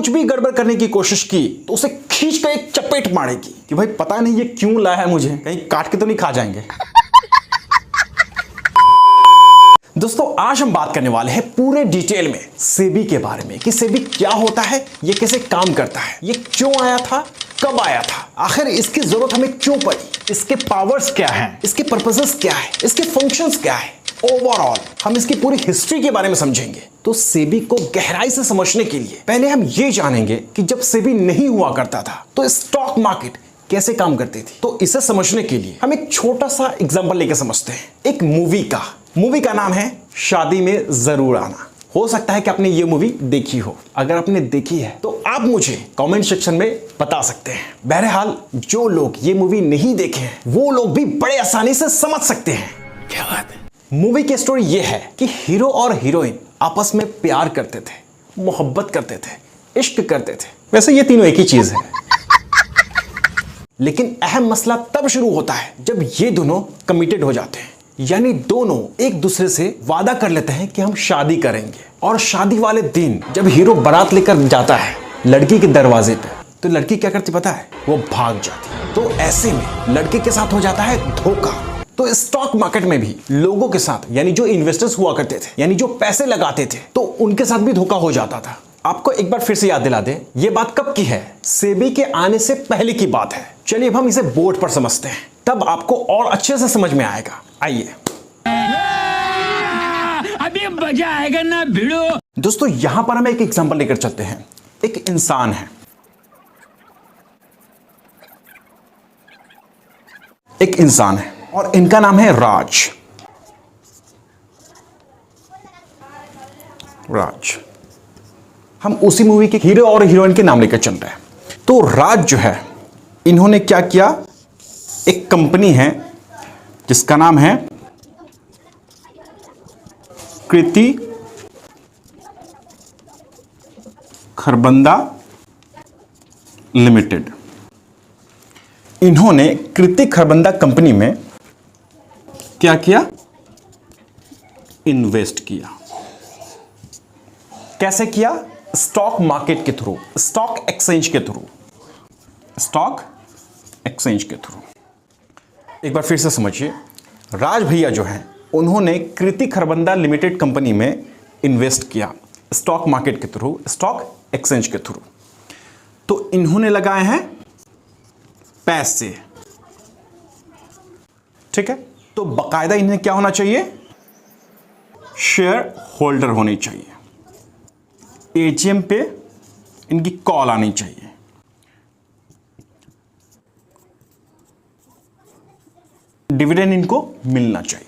कुछ भी गड़बड़ करने की कोशिश की तो उसे खींच कर एक चपेट मारेगी कि भाई पता नहीं ये क्यों लाया है मुझे, कहीं काट के तो नहीं खा जाएंगे। दोस्तों आज हम बात करने वाले हैं पूरे डिटेल में सेबी के बारे में कि सेबी क्या होता है, ये कैसे काम करता है, ये क्यों आया था, कब आया था, आखिर इसकी जरूरत हमें क्यों पड़ी, इसके पावर्स क्या हैं, इसके पर्पसेस क्या है, इसके फंक्शंस क्या है, ओवरऑल हम इसकी पूरी हिस्ट्री के बारे में समझेंगे। तो सेबी को गहराई से समझने के लिए पहले हम ये जानेंगे कि जब सेबी नहीं हुआ करता था तो स्टॉक मार्केट कैसे काम करती थी। तो इसे समझने के लिए हम एक छोटा सा एग्जांपल लेकर समझते हैं, एक मूवी का नाम है शादी में जरूर आना। हो सकता है कि आपने ये मूवी देखी हो, अगर आपने देखी है तो आप मुझे कमेंट सेक्शन में बता सकते हैं। बहरहाल जो लोग ये मूवी नहीं देखे हैं वो लोग भी बड़े आसानी से समझ सकते हैं। क्या बात है। मूवी की स्टोरी ये है कि हीरो और हीरोइन आपस में प्यार करते थे, मोहब्बत करते थे, इश्क करते थे। वैसे ये तीनों एक ही चीज है। लेकिन अहम मसला तब शुरू होता है जब ये दोनों कमिटेड हो जाते हैं, यानी दोनों एक दूसरे से वादा कर लेते हैं कि हम शादी करेंगे। और शादी वाले दिन जब हीरो बारात लेकर जाता है लड़की के दरवाजे पे, तो लड़की क्या करती पता है, वो भाग जाती। तो ऐसे में लड़के के साथ हो जाता है धोखा। तो स्टॉक मार्केट में भी लोगों के साथ, यानी जो इन्वेस्टर्स हुआ करते थे, यानी जो पैसे लगाते थे, तो उनके साथ भी धोखा हो जाता था। आपको एक बार फिर से याद दिला दें, ये बात कब की है, सेबी के आने से पहले की बात है। चलिए अब हम इसे बोर्ड पर समझते हैं, तब आपको और अच्छे से समझ में आएगा। आइए अभी मजा आएगा ना भिड़ो। दोस्तों यहां पर हम एक एग्जांपल लेकर चलते हैं। एक इंसान है, और इनका नाम है राज। हम उसी मूवी के हीरो और हीरोइन के नाम लेकर चल रहे हैं। तो राज जो है, इन्होंने क्या किया, एक कंपनी है जिसका नाम है कृति खरबंदा लिमिटेड। इन्होंने कृति खरबंदा कंपनी में क्या किया, इन्वेस्ट किया। कैसे किया, स्टॉक मार्केट के थ्रू, स्टॉक एक्सचेंज के थ्रू। एक बार फिर से समझिए, राज भैया जो हैं उन्होंने कृति खरबंदा लिमिटेड कंपनी में इन्वेस्ट किया स्टॉक मार्केट के थ्रू, स्टॉक एक्सचेंज के थ्रू। तो इन्होंने लगाए हैं पैसे, ठीक है। तो बाकायदा इन्हें क्या होना चाहिए, शेयर होल्डर होनी चाहिए। एजीएम पे इनकी कॉल आनी चाहिए। डिविडेंड इनको मिलना चाहिए।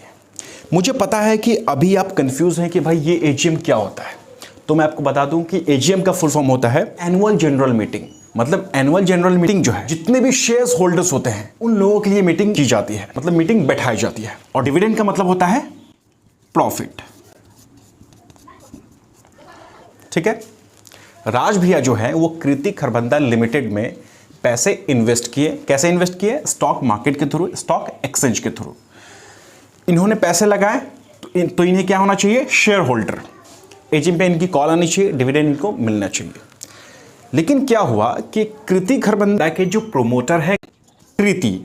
मुझे पता है कि अभी आप कंफ्यूज हैं कि भाई ये एजीएम क्या होता है, तो मैं आपको बता दूं कि एजीएम का फुल फॉर्म होता है एनुअल जनरल मीटिंग। मतलब एनुअल जनरल मीटिंग जो है, जितने भी शेयर्स होल्डर्स होते हैं उन लोगों के लिए मीटिंग की जाती है, मतलब मीटिंग बैठाई जाती है। और डिविडेंड का मतलब होता है प्रॉफिट, ठीक है। राज भैया जो है वो कृति खरबंदा लिमिटेड में पैसे इन्वेस्ट किए। कैसे इन्वेस्ट किए, स्टॉक मार्केट के थ्रू, स्टॉक एक्सचेंज के थ्रू। इन्होंने पैसे लगाए तो इन्हें क्या होना चाहिए, शेयर होल्डर। एजीएम पे इनकी कॉल आनी चाहिए, डिविडेंड इनको मिलना चाहिए। लेकिन क्या हुआ कि कृति खरबंदा के जो प्रोमोटर है कृति,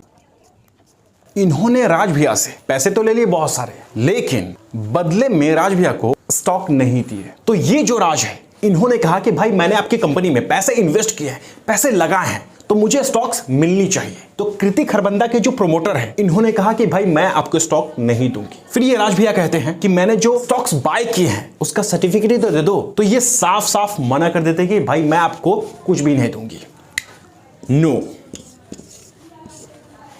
इन्होंने राज भैया से पैसे तो ले लिए बहुत सारे, लेकिन बदले में राज भैया को स्टॉक नहीं दिए। तो ये जो राज है, इन्होंने कहा कि भाई मैंने आपकी कंपनी में पैसे इन्वेस्ट किए हैं, पैसे लगाए हैं, तो मुझे स्टॉक्स मिलनी चाहिए। तो कृति खरबंदा के जो प्रोमोटर हैं, इन्होंने कहा कि भाई मैं आपको स्टॉक नहीं दूंगी। फिर ये राज भैया कहते हैं कि मैंने जो स्टॉक्स बाय किए हैं उसका सर्टिफिकेट ही तो दे दो। तो ये साफ साफ मना कर देते कि भाई मैं आपको कुछ भी नहीं दूंगी, नो।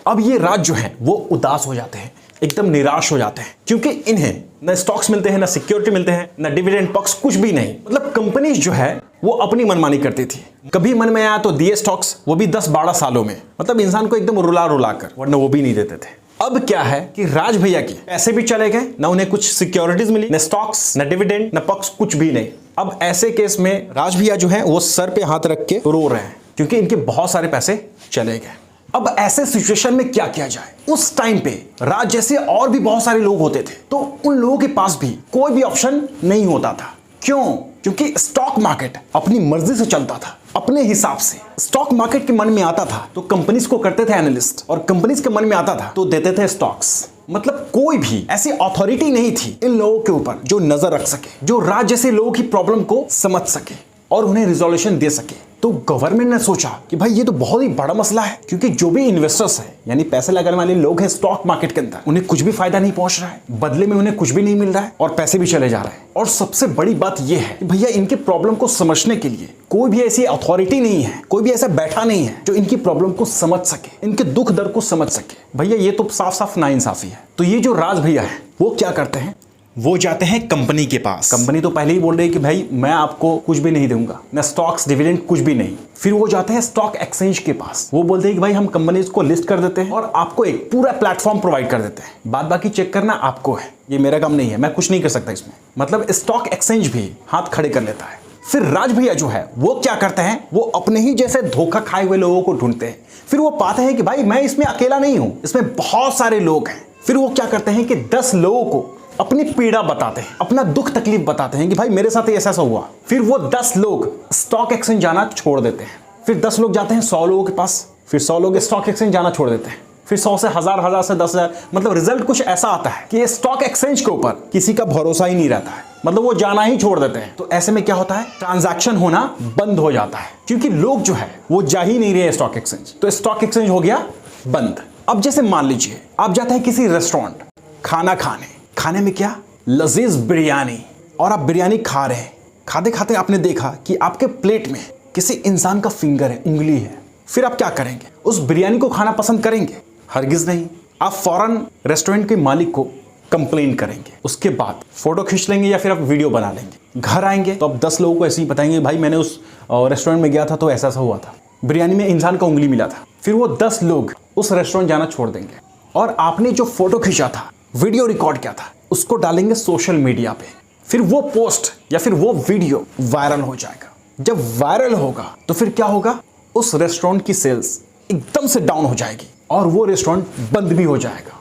अब ये राज जो है वो उदास हो जाते हैं, एकदम निराश हो जाते हैं, क्योंकि इन्हें ना स्टॉक्स मिलते हैं, ना सिक्योरिटी मिलते हैं, ना डिविडेंड पक्ष, कुछ भी नहीं। मतलब कंपनी जो है वो अपनी मनमानी करती थी। कभी मन में आया तो दिए स्टॉक्स, वो भी 10-12 सालों में। मतलब इंसान को एकदम रुला कर, वरना वो भी नहीं देते थे। अब क्या है कि राज भैया के पैसे भी चले गए, ना उन्हें कुछ सिक्योरिटीज मिली, ना स्टॉक्स, ना डिविडेंड, ना पक्ष, कुछ भी नहीं। अब ऐसे केस में राज भैया जो है वो सर पे हाथ रख के रो रहे हैं, क्योंकि इनके बहुत सारे पैसे चले गए। अब ऐसे सिचुएशन में क्या किया जाए। उस टाइम पे राज जैसे और भी बहुत सारे लोग होते थे, तो उन लोगों के पास भी कोई भी ऑप्शन नहीं होता था। क्यों? क्योंकि स्टॉक मार्केट अपनी मर्जी से चलता था, अपने हिसाब से। स्टॉक मार्केट के मन में आता था तो कंपनीज को करते थे एनालिस्ट, और कंपनीज के मन में आता था तो देते थे स्टॉक्स। मतलब कोई भी ऐसी अथॉरिटी नहीं थी इन लोगों के ऊपर जो नजर रख सके, जो राज जैसे लोगों की प्रॉब्लम को समझ सके और उन्हें रिजोल्यूशन दे सके। तो गवर्नमेंट ने सोचा कि भाई ये तो बहुत ही बड़ा मसला है, क्योंकि जो भी इन्वेस्टर्स हैं, यानी पैसे लगाने वाले लोग हैं स्टॉक मार्केट के अंदर, उन्हें कुछ भी फायदा नहीं पहुंच रहा है, बदले में उन्हें कुछ भी नहीं मिल रहा है और पैसे भी चले जा रहे हैं। और सबसे बड़ी बात यह है कि भैया इनके प्रॉब्लम को समझने के लिए कोई भी ऐसी अथॉरिटी नहीं है, कोई भी ऐसा बैठा नहीं है जो इनकी प्रॉब्लम को समझ सके, इनके दुख दर्द को समझ सके। भैया ये तो साफ साफ नाइंसाफी है। तो ये जो राज भैया है वो क्या करते हैं, वो जाते हैं कंपनी के पास। कंपनी तो पहले ही बोल रही है कि भाई मैं आपको कुछ भी नहीं दूंगा, ना स्टॉक्स डिविडेंड कुछ भी नहीं। फिर वो जाते हैं स्टॉक एक्सचेंज के पास, वो बोलते हैं कि भाई हम कंपनीज को लिस्ट कर देते हैं और आपको एक पूरा प्लेटफॉर्म प्रोवाइड कर देते हैं, बाद बाकी चेक करना आपको है, ये मेरा काम नहीं है, मैं कुछ नहीं कर सकता इसमें। मतलब स्टॉक एक्सचेंज भी हाथ खड़े कर लेता है। फिर राज भैया जो है वो क्या करते हैं, वो अपने ही जैसे धोखा खाए हुए लोगों को ढूंढते हैं। फिर वो पाते हैं कि भाई मैं इसमें अकेला नहीं हूं, इसमें बहुत सारे लोग हैं। फिर वो क्या करते हैं कि 10 लोगों को अपनी पीड़ा बताते हैं, अपना दुख तकलीफ बताते हैं कि भाई मेरे साथ ऐसा ऐसा हुआ। फिर वो 10 लोग स्टॉक एक्सचेंज जाना छोड़ देते हैं। फिर 10 लोग जाते हैं 100 लोगों के पास, फिर 100 लोग स्टॉक एक्सचेंज जाना छोड़ देते हैं। फिर 100 से 1000, 1000 से 10,000। मतलब रिजल्ट कुछ ऐसा आता है कि स्टॉक एक्सचेंज के ऊपर किसी का भरोसा ही नहीं रहता है, मतलब वो जाना ही छोड़ देते हैं। तो ऐसे में क्या होता है, ट्रांजैक्शन होना बंद हो जाता है, क्योंकि लोग जो है वो जा ही नहीं रहे स्टॉक एक्सचेंज। तो स्टॉक एक्सचेंज हो गया बंद। अब जैसे मान लीजिए आप जाते हैं किसी रेस्टोरेंट खाना खाने में क्या लजीज बिरयानी, और आप बिरयानी खा रहे हैं। खाते खाते आपने देखा कि आपके प्लेट में किसी इंसान का फिंगर है, उंगली है। फिर आप क्या करेंगे, उस बिरयानी को खाना पसंद करेंगे? हरगिज नहीं। आप फौरन रेस्टोरेंट के मालिक को कंप्लेन करेंगे, उसके बाद फोटो खींच लेंगे या फिर आप वीडियो बना लेंगे। घर आएंगे तो आप 10 लोगों को ऐसे ही बताएंगे भाई मैंने उस रेस्टोरेंट में गया था तो ऐसा ऐसा हुआ था, बिरयानी में इंसान का उंगली मिला था। फिर वो 10 लोग उस रेस्टोरेंट जाना छोड़ देंगे, और आपने जो फोटो खींचा था, वीडियो रिकॉर्ड किया था, उसको डालेंगे सोशल मीडिया पे। फिर वो पोस्ट या फिर वो वीडियो वायरल हो जाएगा। जब वायरल होगा तो फिर क्या होगा, उस रेस्टोरेंट की सेल्स एकदम से डाउन हो जाएगी और वो रेस्टोरेंट बंद भी हो जाएगा।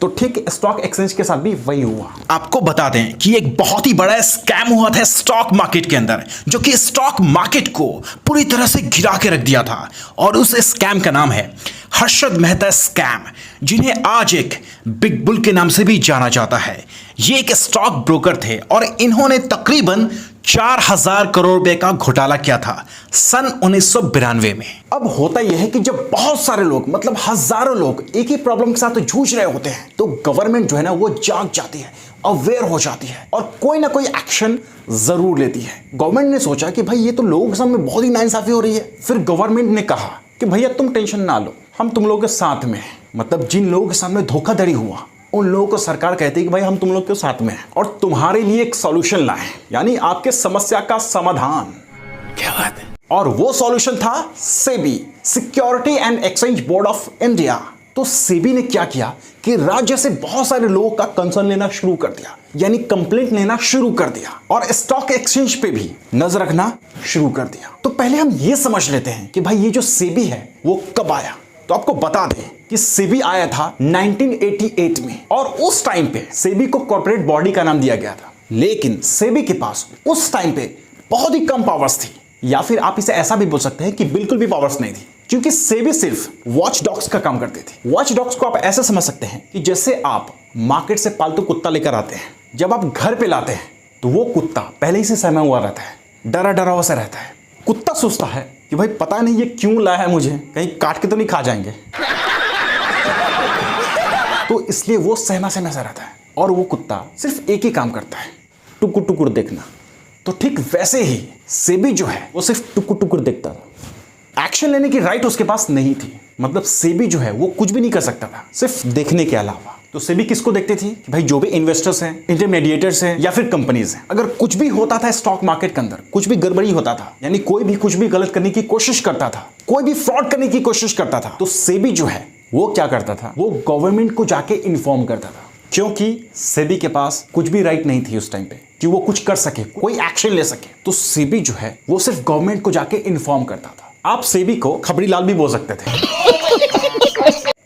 तो ठीक स्टॉक एक्सचेंज के साथ भी वही हुआ। आपको बता दें कि एक बहुत ही बड़ा स्कैम हुआ था स्टॉक मार्केट के अंदर, जो कि स्टॉक मार्केट को पूरी तरह से गिरा के रख दिया था। और उस स्कैम का नाम है हर्षद मेहता स्कैम, जिन्हें आज एक बिग बुल के नाम से भी जाना जाता है। ये एक स्टॉक ब्रोकर थे और इन्होंने तकरीबन 4000 करोड़ रुपए का घोटाला किया था सन 1992 में। अब होता यह है कि जब बहुत सारे लोग, मतलब हजारों लोग एक ही प्रॉब्लम के साथ जूझ रहे होते हैं, तो गवर्नमेंट जो है ना वो जाग जाती है, अवेयर हो जाती है और कोई ना कोई एक्शन जरूर लेती है। गवर्नमेंट ने सोचा कि भाई ये तो लोगों के सामने बहुत ही नाइंसाफी हो रही है। फिर गवर्नमेंट ने कहा कि भैया तुम टेंशन ना लो, हम तुम लोगों के साथ में हैं। मतलब जिन लोगों के सामने धोखाधड़ी हुआ उन लोगों को सरकार कहती है कि भाई हम तुम लोग के साथ में हैं और तुम्हारे लिए एक सॉल्यूशन लाए, यानी आपके समस्या का समाधान। क्या बात है। और वो सॉल्यूशन था SEBI, security and exchange board of India. तो सेबी ने क्या किया कि राज्य से बहुत सारे लोगों का कंसर्न लेना शुरू कर दिया, यानी कंप्लेंट लेना शुरू कर दिया और स्टॉक एक्सचेंज पे भी नजर रखना शुरू कर दिया। तो पहले हम ये समझ लेते हैं कि भाई ये जो सेबी है वो कब आया। तो आपको बता दें कि सेबी आया था 1988 में, और उस टाइम पे सेबी को कॉर्पोरेट बॉडी का नाम दिया गया था। लेकिन सेबी के पास उस टाइम पे बहुत ही कम पावर्स थी, या फिर आप इसे ऐसा भी बोल सकते हैं कि बिल्कुल भी पावर्स नहीं थी, क्योंकि सेबी सिर्फ वॉच डॉग्स का काम करती थी। वॉच डॉग्स को आप ऐसे समझ सकते हैं कि जैसे आप मार्केट से पालतू कुत्ता लेकर आते हैं, जब आप घर पे लाते हैं तो वो कुत्ता पहले ही से सहमा हुआ रहता है, डरा डरा हुआ सा रहता है। कुत्ता सोचता है कि भाई पता नहीं ये क्यों लाया है मुझे, कहीं काट के तो नहीं खा जाएंगे, तो इसलिए वो सहमा सहमा सा रहता है। और वो कुत्ता सिर्फ एक ही काम करता है, टुकुर टुकुर देखना। तो ठीक वैसे ही सेबी जो है वो सिर्फ टुकुर टुकुर देखता था, एक्शन लेने की राइट उसके पास नहीं थी। मतलब सेबी जो है वो कुछ भी नहीं कर सकता था सिर्फ देखने के अलावा। तो सेबी किसको देखती थी कि भाई जो भी इन्वेस्टर्स हैं, इंटरमीडिएटर्स हैं या फिर कंपनीज हैं, अगर कुछ भी होता था स्टॉक मार्केट के अंदर, कुछ भी गड़बड़ी होता था, यानी कोई भी कुछ भी गलत करने की कोशिश करता था, कोई भी फ्रॉड करने की कोशिश करता था, तो सेबी जो है वो क्या करता था, वो गवर्नमेंट को जाके इन्फॉर्म करता था। क्योंकि सेबी के पास कुछ भी राइट नहीं थी उस टाइम पे कि वो कुछ कर सके, कोई एक्शन ले सके। तो सेबी जो है वो सिर्फ गवर्नमेंट को जाके इन्फॉर्म करता था। आप सेबी को खबरी लाल भी बोल सकते थे।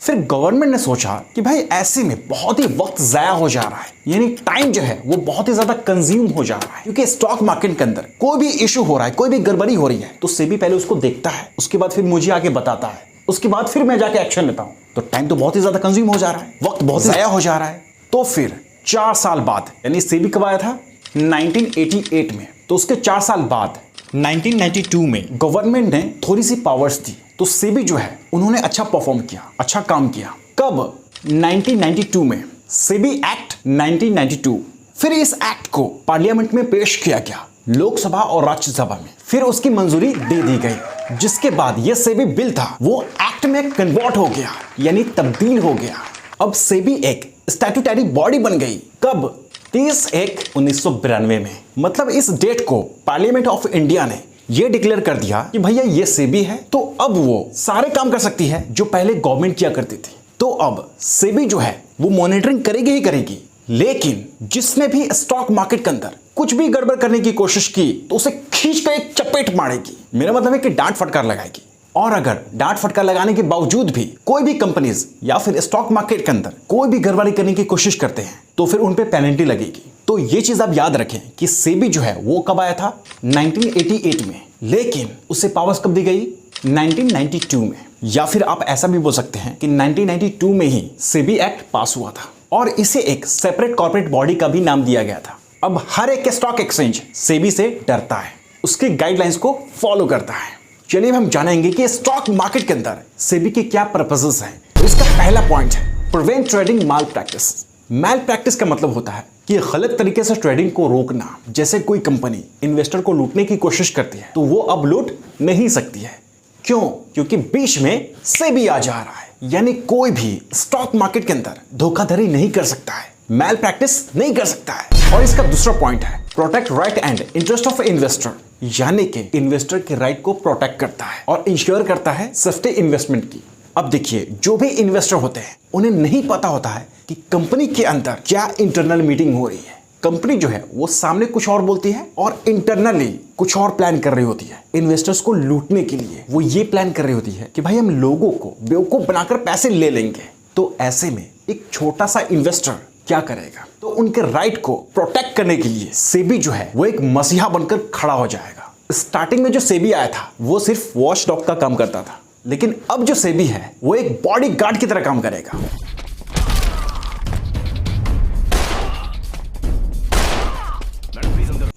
फिर गवर्नमेंट ने सोचा कि भाई ऐसे में बहुत ही वक्त जाया हो जा रहा है, यानी टाइम जो है वो बहुत ही ज्यादा कंज्यूम हो जा रहा है, क्योंकि स्टॉक मार्केट के अंदर कोई भी इशू हो रहा है, कोई भी गड़बड़ी हो रही है तो सेबी पहले उसको देखता है, उसके बाद फिर मुझे आके बताता है, उसके बाद फिर मैं जाके एक्शन लेता हूं। तो टाइम तो बहुत ही ज्यादा कंज्यूम हो जा रहा है, वक्त बहुत जाया हो जा रहा है। तो फिर 4 साल बाद, यानी सेबी कब आया था 1988 में, तो उसके 4 साल बाद 1992 में गवर्नमेंट ने थोड़ी सी पावर्स दी, तो सेबी जो है उन्होंने अच्छा परफॉर्म किया, अच्छा काम किया। कब 1992 में सेबी एक्ट 1992, फिर इस एक्ट को पार्लियामेंट में पेश किया गया, लोकसभा और राज्यसभा में, फिर उसकी मंजूरी दे दी गई, जिसके बाद यह सेबी बिल था वो एक्ट में कन्वर्ट हो गया, यानी तब्दील हो गया। अब सेबी एक स्टैट्यूटरी बॉडी बन गई। कब 30/1/1992 में, मतलब इस डेट को पार्लियामेंट ऑफ इंडिया ने ये डिक्लेयर कर दिया कि भैया ये सेबी है, तो अब वो सारे काम कर सकती है जो पहले गवर्नमेंट किया करती थी। तो अब सेबी जो है वो मॉनिटरिंग करेगी ही करेगी, लेकिन जिसने भी स्टॉक मार्केट के अंदर कुछ भी गड़बड़ करने की कोशिश की तो उसे खींच कर एक चपेट मारेगी। मेरा मतलब है कि डांट फटकार लगाएगी। और अगर डांट फटकार लगाने के बावजूद भी कोई भी कंपनीज या फिर स्टॉक मार्केट के अंदर कोई भी गड़बड़ी करने की कोशिश करते हैं तो फिर उन पे पेनल्टी लगेगी। तो ये चीज आप याद रखें कि सेबी जो है वो कब आया था 1988 में, लेकिन उसे पावर्स कब दी गई 1992 में। या फिर आप ऐसा भी बोल सकते हैं कि 1992 में ही सेबी एक्ट पास हुआ था और इसे एक सेपरेट कॉर्पोरेट बॉडी का भी नाम दिया गया था। अब हर एक स्टॉक एक्सचेंज सेबी से डरता है, उसकी गाइडलाइंस को फॉलो करता है। चलिए हम जानेंगे कि स्टॉक मार्केट के अंदर सेबी के क्या पर्पसेस हैं। तो इसका पहला पॉइंट है प्रिवेंट ट्रेडिंग माल प्रैक्टिस। माल प्रैक्टिस का मतलब होता है कि गलत तरीके से ट्रेडिंग को रोकना। जैसे कोई कंपनी इन्वेस्टर को लूटने की कोशिश करती है तो वो अब लूट नहीं सकती है। क्यों? क्योंकि बीच में सेबी आ जा रहा है, यानी कोई भी स्टॉक मार्केट के अंदर धोखाधड़ी नहीं कर सकता है, माल प्रैक्टिस नहीं कर सकता है। और इसका दूसरा पॉइंट है protect right and interest of investor, यानी कि इन्वेस्टर के राइट को प्रोटेक्ट करता है और इंश्योर करता है सेफ्टी इन्वेस्टमेंट की। अब देखिए, जो भी इन्वेस्टर होते हैं उन्हें नहीं पता होता है कि कंपनी के अंदर क्या इंटरनल मीटिंग हो रही है। कंपनी जो है वो सामने कुछ और बोलती है और इंटरनली कुछ और प्लान कर रही होती है। इन्वेस्टर्स को लूटने के लिए वो ये प्लान कर रही होती है कि भाई हम लोगों को बेवकूफ बनाकर पैसे ले लेंगे। तो ऐसे में एक छोटा सा इन्वेस्टर क्या करेगा? तो उनके राइट को प्रोटेक्ट करने के लिए सेबी जो है वो एक मसीहा बनकर खड़ा हो जाएगा। स्टार्टिंग में जो सेबी आया था वो सिर्फ वॉच डॉग का काम करता था, लेकिन अब जो सेबी है वो एक बॉडी गार्ड की तरह काम करेगा।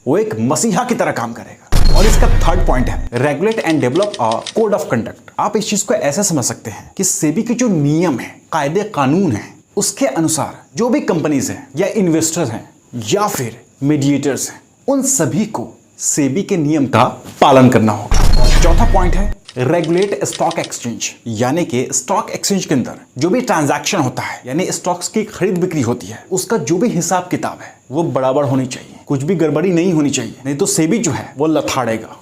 वो एक मसीहा की तरह काम करेगा। और इसका थर्ड पॉइंट है regulate and develop a code of conduct. आप इस चीज को ऐसे समझ सकते हैं कि सेबी के जो नियम है, कायदे कानून है, उसके अनुसार जो भी कंपनीज हैं या इन्वेस्टर्स हैं या फिर मीडिएटर्स हैं, उन सभी को सेबी के नियम का पालन करना होगा। चौथा पॉइंट है रेगुलेट स्टॉक एक्सचेंज, यानी कि स्टॉक एक्सचेंज के अंदर जो भी ट्रांजैक्शन होता है, यानी स्टॉक्स की खरीद बिक्री होती है, उसका जो भी हिसाब किताब है वो बराबर होनी चाहिए, कुछ भी गड़बड़ी नहीं होनी चाहिए, नहीं तो सेबी जो है वो लथाड़ेगा।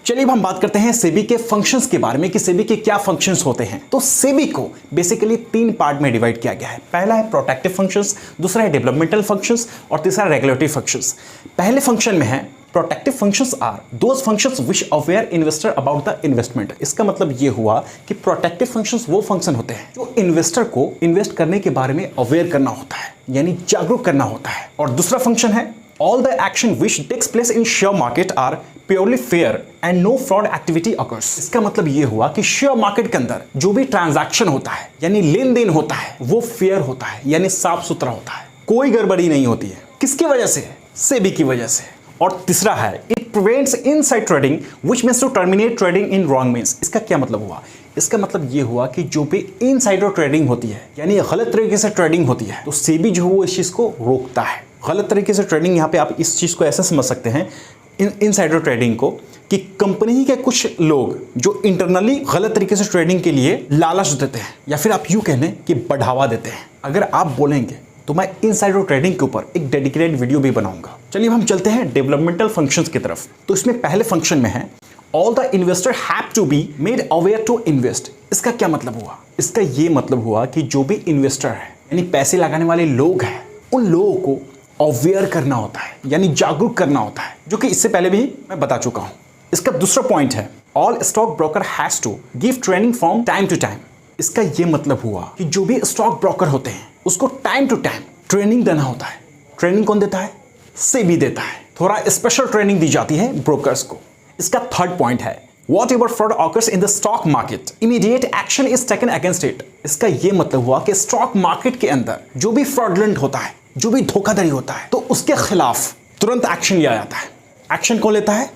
चलिए अब हम बात करते हैं सेबी के फंक्शंस के बारे में कि सेबी के क्या फंक्शंस होते हैं। तो सेबी को बेसिकली 3 पार्ट में डिवाइड किया गया है। पहला है प्रोटेक्टिव फंक्शंस, दूसरा है डेवलपमेंटल फंक्शंस और तीसरा रेगुलेटरी फंक्शंस। पहले फंक्शन में है protective functions are those functions which aware investor about the investment. इसका मतलब ये हुआ कि प्रोटेक्टिव फंक्शंस वो फंक्शन होते हैं जो इन्वेस्टर को इन्वेस्ट करने के बारे में अवेयर करना होता है, यानी जागरूक करना होता है। और दूसरा फंक्शन है all the action which takes place in share market are purely fair and no fraud activity occurs। इसका मतलब ये हुआ कि शेयर मार्केट के अंदर जो भी ट्रांजैक्शन होता है, यानी लेन देन होता है, वो फेयर होता है, यानी साफ सुथरा होता है, कोई गड़बड़ी नहीं होती है। किसकी वजह से? सेबी की वजह से। और तीसरा है it prevents inside trading which means to terminate trading in wrong means. इसका क्या मतलब हुआ? इसका मतलब ये हुआ कि जो भी इनसाइडर ट्रेडिंग होती है, यानी गलत तरीके से ट्रेडिंग होती है, तो सेबी जो है वो इस चीज को रोकता है। गलत तरीके से ट्रेडिंग, यहाँ पे आप इस चीज को ऐसे समझ सकते हैं इनसाइडर ट्रेडिंग को, कि कंपनी के कुछ लोग जो इंटरनली गलत तरीके से ट्रेडिंग के लिए लालच देते हैं, या फिर आप यूं कहने कि बढ़ावा देते हैं। अगर आप बोलेंगे तो मैं इनसाइडर ट्रेडिंग के ऊपर एक डेडिकेटेड वीडियो भी बनाऊंगा। चलिए हम चलते हैं डेवलपमेंटल फंक्शंस की तरफ। तो इसमें पहले फंक्शन में है all the investor have to be made aware to invest. इसका क्या मतलब हुआ? इसका ये मतलब हुआ कि जो भी इन्वेस्टर है, यानी पैसे लगाने वाले लोग हैं, उन लोगों को अवेयर करना होता है, यानी जागरूक करना होता है, जो कि इससे पहले भी मैं बता चुका हूं। इसका दूसरा पॉइंट है all stock broker has to give training from time to time. इसका ये मतलब हुआ कि जो भी स्टॉक ब्रोकर होते हैं उसको टाइम टू टाइम ट्रेनिंग देना होता है। ट्रेनिंग कौन देता है? सेबी देता है। थोड़ा स्पेशल ट्रेनिंग दी जाती है ब्रोकर्स को। इसका थर्ड पॉइंट है Whatever fraud occurs in the stock market, immediate action is taken against it। इसका ये मतलब हुआ कि स्टॉक मार्केट के अंदर जो भी फ्रॉडलेंट होता है, जो भी धोखाधड़ी होता है, तो उसके खिलाफ तुरंत एक्शन लिया जाता है। एक्शन कौन लेता है?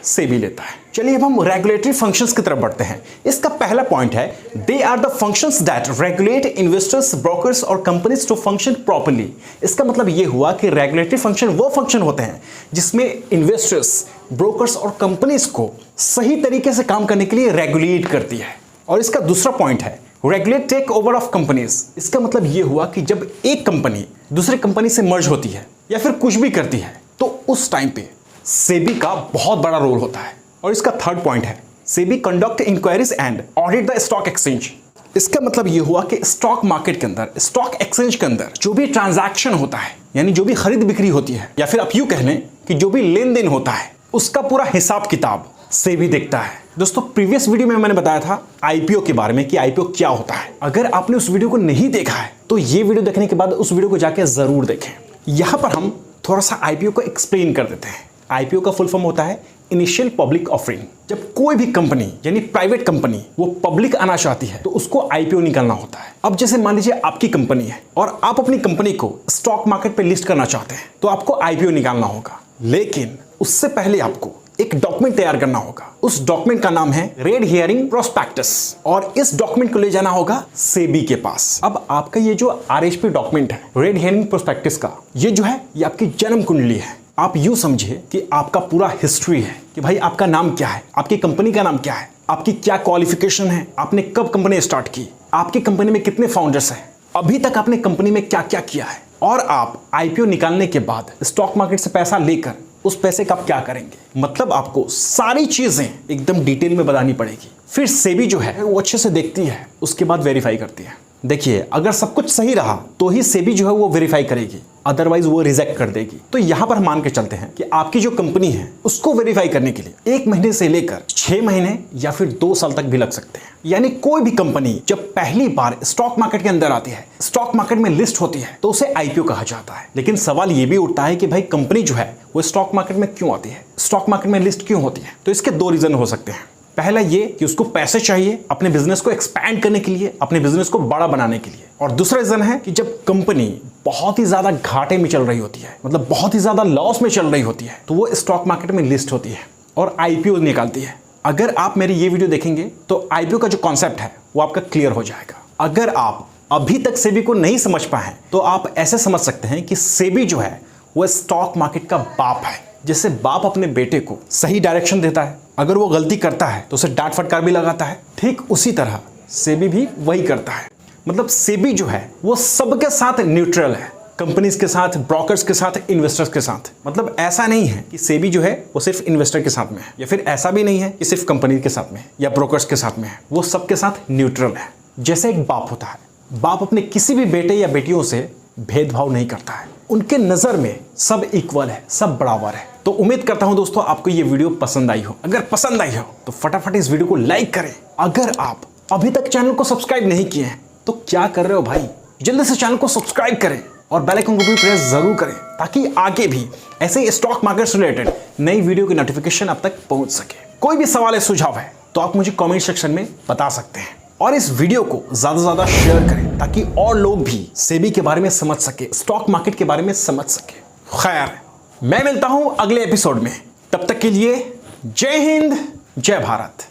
सेबी लेता है। चलिए अब हम रेगुलेटरी फंक्शंस की तरफ बढ़ते हैं। इसका पहला पॉइंट है they are the functions that regulate investors, brokers और कंपनीज टू फंक्शन प्रॉपर्ली। इसका मतलब यह हुआ कि रेगुलेटरी फंक्शन वो फंक्शन होते हैं जिसमें इन्वेस्टर्स, ब्रोकर्स और कंपनीज को सही तरीके से काम करने के लिए रेगुलेट करती है। और इसका दूसरा पॉइंट है regulate take over of companies. इसका मतलब यह हुआ कि जब एक कंपनी दूसरी कंपनी से मर्ज होती है या फिर कुछ भी करती है तो उस टाइम पे सेबी का बहुत बड़ा रोल होता है। और इसका थर्ड पॉइंट है SEBI conduct inquiries and audit the stock exchange. इसका मतलब यह हुआ कि स्टॉक मार्केट के अंदर, स्टॉक एक्सचेंज के अंदर जो भी ट्रांजैक्शन होता है, यानी जो भी खरीद बिक्री होती है, या फिर आप यूं कह लें कि जो भी लेन देन होता है, उसका पूरा हिसाब किताब सेबी देखता है। दोस्तों प्रीवियस वीडियो में मैंने बताया था आईपीओ के बारे में कि आईपीओ क्या होता है। अगर आपने उस वीडियो को नहीं देखा है तो ये वीडियो देखने के बाद उस वीडियो को जाके जरूर देखें। यहां पर हम थोड़ा सा आईपीओ को एक्सप्लेन कर देते हैं। आईपीओ का फुल फॉर्म होता है इनिशियल पब्लिक ऑफरिंग। जब कोई भी कंपनी यानी प्राइवेट कंपनी वो पब्लिक आना चाहती है तो उसको आईपीओ निकालना होता है। अब जैसे मान लीजिए आपकी कंपनी है और आप अपनी कंपनी को स्टॉक मार्केट पे लिस्ट करना चाहते हैं तो आपको आईपीओ निकालना होगा। लेकिन उससे पहले आपको एक डॉक्यूमेंट तैयार करना होगा। उस डॉक्यूमेंट का नाम है रेड हियरिंग प्रोस्पेक्टस और इस डॉक्यूमेंट को ले जाना होगा सेबी के पास। अब आपका ये जो आरएचपी डॉक्यूमेंट है रेड हियरिंग प्रोस्पेक्टस का, ये जो है ये आपकी जन्म कुंडली है। आप यूं समझिए कि आपका पूरा हिस्ट्री है कि भाई आपका नाम क्या है, आपकी कंपनी का नाम क्या है, आपकी क्या क्वालिफिकेशन है, आपने कब कंपनी स्टार्ट की, आपकी कंपनी में कितने फाउंडर्स हैं, अभी तक आपने कंपनी में क्या क्या किया है, और आप आईपीओ निकालने के बाद स्टॉक मार्केट से पैसा लेकर उस पैसे का आप क्या करेंगे। मतलब आपको सारी चीजें एकदम डिटेल में बतानी पड़ेगी। फिर सेबी जो है वो अच्छे से देखती है, उसके बाद वेरीफाई करती है। देखिए अगर सब कुछ सही रहा तो ही सेबी जो है वो वेरीफाई करेगी, अदरवाइज वो रिजेक्ट कर देगी। तो यहां पर हम मान के चलते हैं कि आपकी जो कंपनी है उसको वेरीफाई करने के लिए 1 महीने से लेकर 6 महीने या फिर 2 साल तक भी लग सकते हैं। यानी कोई भी कंपनी जब पहली बार स्टॉक मार्केट के अंदर आती है, स्टॉक मार्केट में लिस्ट होती है, तो उसे आईपीओ कहा जाता है। लेकिन सवाल ये भी उठता है कि भाई कंपनी जो है वो स्टॉक मार्केट में क्यों आती है, स्टॉक मार्केट में लिस्ट क्यों होती है। तो इसके 2 रीजन हो सकते हैं। पहला ये कि उसको पैसे चाहिए अपने बिजनेस को एक्सपैंड करने के लिए, अपने बिजनेस को बड़ा बनाने के लिए। और दूसरा रीजन है कि जब कंपनी बहुत ही ज्यादा घाटे में चल रही होती है, मतलब बहुत ही ज्यादा लॉस में चल रही होती है, तो वो स्टॉक मार्केट में लिस्ट होती है और आईपीओ निकालती है। अगर आप मेरी ये वीडियो देखेंगे तो आईपीओ का जो कॉन्सेप्ट है वो आपका क्लियर हो जाएगा। अगर आप अभी तक सेबी को नहीं समझ पाए तो आप ऐसे समझ सकते हैं कि सेबी जो है वो स्टॉक मार्केट का बाप है। जैसे बाप अपने बेटे को सही डायरेक्शन देता है, अगर वो गलती करता है तो उसे डांट फटकार भी लगाता है, ठीक उसी तरह सेबी भी वही करता है। मतलब सेबी जो है वो सबके साथ न्यूट्रल है, कंपनीज के साथ, ब्रोकर्स के साथ, इन्वेस्टर्स के साथ। मतलब ऐसा नहीं है कि सेबी जो है वो सिर्फ इन्वेस्टर के साथ में है, या फिर ऐसा भी नहीं है कि सिर्फ कंपनी के साथ में है या ब्रोकर्स के साथ में है। वो सबके साथ न्यूट्रल है। जैसे एक बाप होता है, बाप अपने किसी भी बेटे या बेटियों से भेदभाव नहीं करता है, उनके नजर में सब इक्वल है, सब बराबर है। तो उम्मीद करता हूं दोस्तों आपको ये वीडियो पसंद आई हो। अगर पसंद आई हो तो फटाफट इस वीडियो को लाइक करें। अगर आप अभी तक चैनल को सब्सक्राइब नहीं किए हैं तो क्या कर रहे हो भाई, जल्दी से चैनल को सब्सक्राइब करें और बेल आइकन को भी प्रेस जरूर करें ताकि आगे भी ऐसे स्टॉक मार्केट से रिलेटेड नई वीडियो की नोटिफिकेशन आप तक पहुंच सके। कोई भी सवाल या सुझाव है तो आप मुझे कमेंट सेक्शन में बता सकते हैं और इस वीडियो को ज्यादा से ज्यादा शेयर करें ताकि और लोग भी सेबी के बारे में समझ सके, स्टॉक मार्केट के बारे में समझ सके। खैर, मैं मिलता हूं अगले एपिसोड में, तब तक के लिए जय हिंद, जय भारत।